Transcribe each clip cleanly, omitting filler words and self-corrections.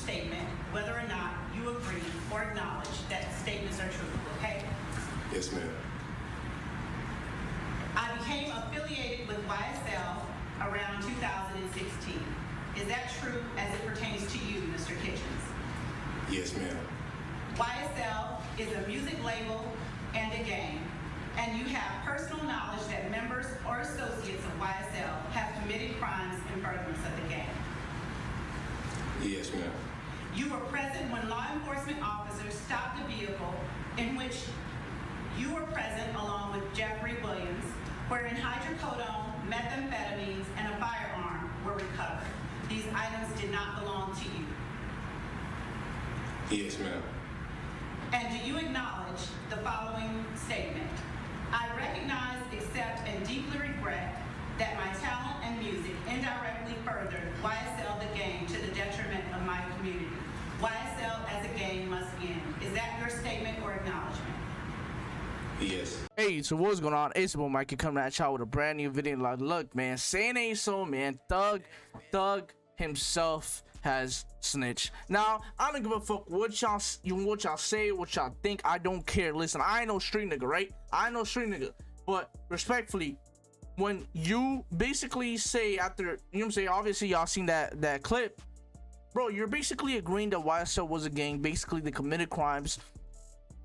statement whether or not you agree or acknowledge that statements are true, okay? Yes, ma'am. I became affiliated with YSL around 2016. Is that true as it pertains to you, Mr. Kitchens? Yes, ma'am. YSL is a music label and a gang, and you have personal knowledge that members or associates of YSL have committed crimes in furtherance of the gang. Yes, ma'am. You were present when law enforcement officers stopped the vehicle in which you were present along with Jeffrey Williams, wherein hydrocodone, methamphetamines, and a firearm were recovered. These items did not belong to you. Yes, ma'am. And do you acknowledge the following statement? I recognize, accept, and deeply regret that my talent and music indirectly furthered YSL the gang to the detriment of my community. YSL as a gang must end. Is that your statement or acknowledgement? Yes. Hey, so what's going on? It's your boy Mikey coming at y'all with a brand new video. Like, look, man, saying ain't so, man. Thug himself has snitched. Now, I don't give a fuck what y'all say, what y'all think. I don't care. Listen, I ain't no street nigga, right? I ain't no street nigga. But respectfully, when you basically say after, you know what I'm saying? Obviously, y'all seen that clip, bro. You're basically agreeing that YSL was a gang. Basically, they committed crimes.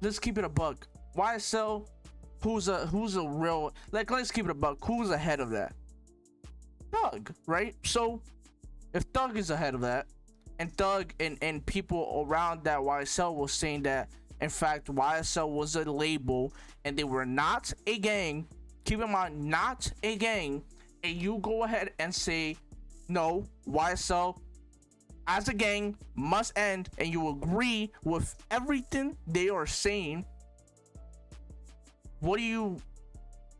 Let's keep it a buck. YSL, who's a real, like, let's keep it a buck. Who's ahead of that? Thug, right? So if Thug is ahead of that, and Thug and people around that YSL was saying that in fact YSL was a label and they were not a gang, keep in mind, not a gang, and you go ahead and say no, YSL as a gang must end, and you agree with everything they are saying, what do you,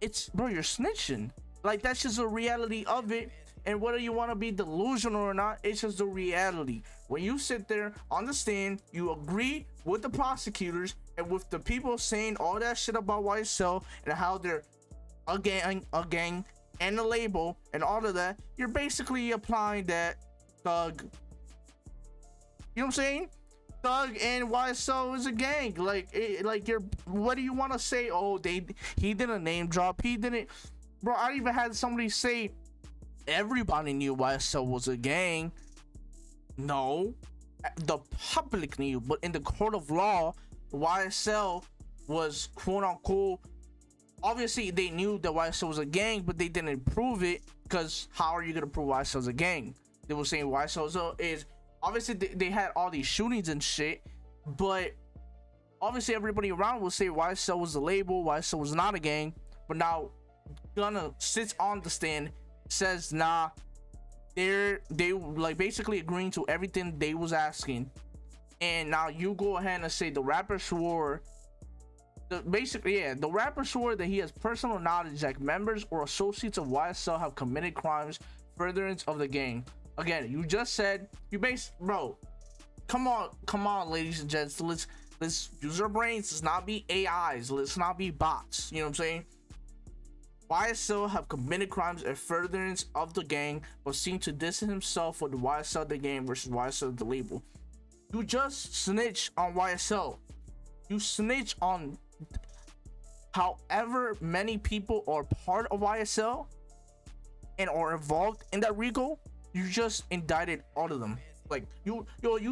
it's, bro, you're snitching. Like, that's just the reality of it. And whether you want to be delusional or not, it's just the reality. When you sit there on the stand, you agree with the prosecutors and with the people saying all that shit about YSL and how they're a gang and a label and all of that, you're basically applying that Thug, you know what I'm saying? Thug and YSL is a gang. Like, you're, what do you want to say? Oh, he didn't name drop. He didn't, bro. I even had somebody say everybody knew YSL was a gang. No, the public knew, but in the court of law, YSL was quote unquote. Obviously, they knew that YSL was a gang, but they didn't prove it, because how are you gonna prove YSL is a gang? They were saying YSL is obviously they had all these shootings and shit, but obviously everybody around will say YSL was the label, YSL was not a gang. But now Gunna sits on the stand, says nah, they like basically agreeing to everything they was asking, and now you go ahead and say the rapper swore, the rapper swore that he has personal knowledge that members or associates of YSL have committed crimes furtherance of the gang. Again, you just said, bro, come on, ladies and gents, let's use our brains. Let's not be AIs, let's not be bots, you know what I'm saying? YSL have committed crimes in furtherance of the gang, but seem to distance himself with the YSL the gang versus YSL the label. You just snitch on YSL. You snitch on however many people are part of YSL and are involved in that RICO. You just indicted all of them. Like, you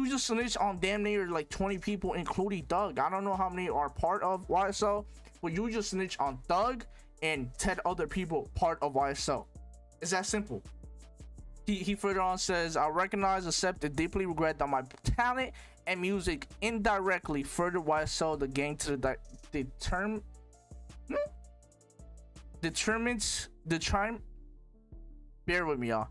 just snitched on damn near like 20 people, including Thug. I don't know how many are part of YSL, but you just snitched on Thug and 10 other people part of YSL. It's that simple. He further on says, I recognize, accept, and deeply regret that my talent and music indirectly furthered YSL the gang to the bear with me, y'all.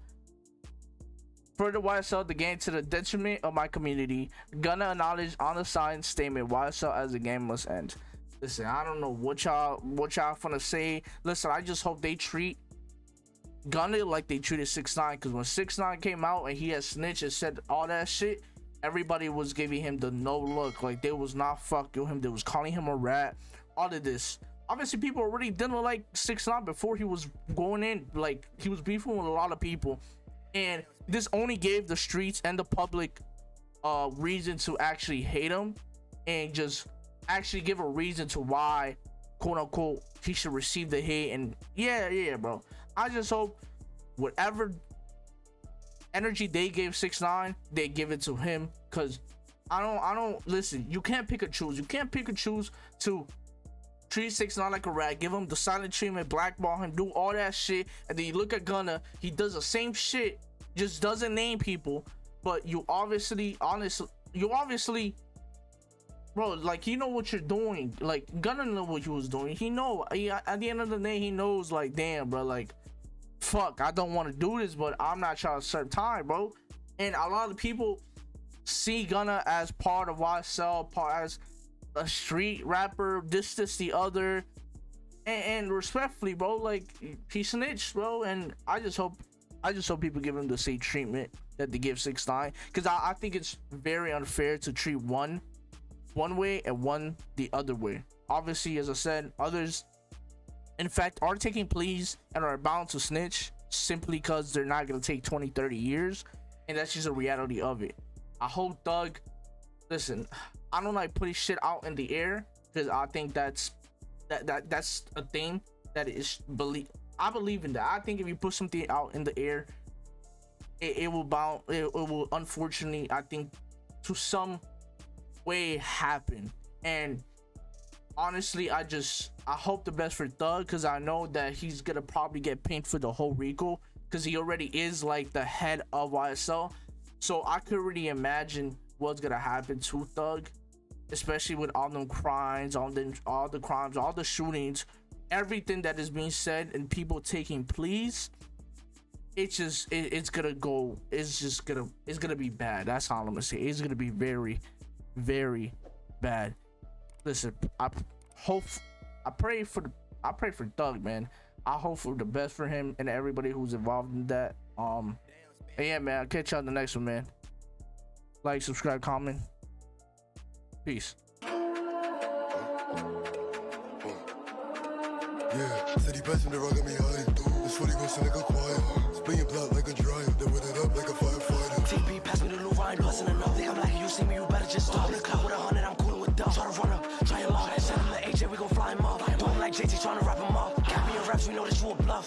Further YSL the gang to the detriment of my community. Gunna acknowledge on the sign statement YSL as the game must end. Listen, I don't know what y'all finna say. Listen, I just hope they treat Gunna like they treated 6ix9ine, because when 6ix9ine came out and he had snitched and said all that shit, everybody was giving him the no look. Like, they was not fucking with him, they was calling him a rat, all of this. Obviously, people already didn't like 6ix9ine before he was going in. Like, he was beefing with a lot of people, and this only gave the streets and the public reason to actually hate him, and just actually give a reason to why, quote unquote, he should receive the hate. And yeah, bro, I just hope whatever energy they gave 6ix9ine, they give it to him, because I don't listen, you can't pick and choose to treat 6ix9ine like a rat, give him the silent treatment, blackball him, do all that shit, and then you look at Gunna, he does the same shit, just doesn't name people. But you obviously, bro, like, you know what you're doing. Like, Gunna know what he was doing. At the end of the day, he knows, like, damn, bro, like, fuck, I don't want to do this, but I'm not trying to serve time, bro. And a lot of people see Gunna as part of YSL, as a street rapper, this, the other. And respectfully, bro, like, he snitched, bro. And I just hope people give him the same treatment that they give 6ix9ine, because I think it's very unfair to treat one way and one the other way. Obviously, as I said, others in fact are taking pleas and are bound to snitch simply because they're not going to take 20-30 years, and that's just a reality of it. I hope Thug, listen, I don't like putting shit out in the air, because I think that's a thing that is I believe in that. I think if you put something out in the air, it will unfortunately, I think, to some way happen. And honestly, I hope the best for Thug, because I know that he's gonna probably get pinned for the whole RICO, because he already is like the head of YSL. So I could really imagine what's gonna happen to Thug, especially with all them crimes, all the shootings, everything that is being said, and people taking pleas. It's gonna be bad. That's all I'm gonna say. It's gonna be very, very bad. Listen, I pray for Thug, man. I hope for the best for him and everybody who's involved in that. Yeah, man, I'll catch you on the next one, man. Like, subscribe, comment. Peace. Yeah, said he passing the rock at me high. This what he gon' send like a choir. Spinning blood like a dryer, then with it up like a firefighter. TP, pass me the new Ryan, bustin' enough. Think I'm like you see me, you better just stop. On the clock with 100, I'm coolin' with dumb. Try to run up, try your luck. Send him to AJ, we gon' fly him up. Do him like JT, tryna wrap him up. Got me in raps, we know that you a bluff.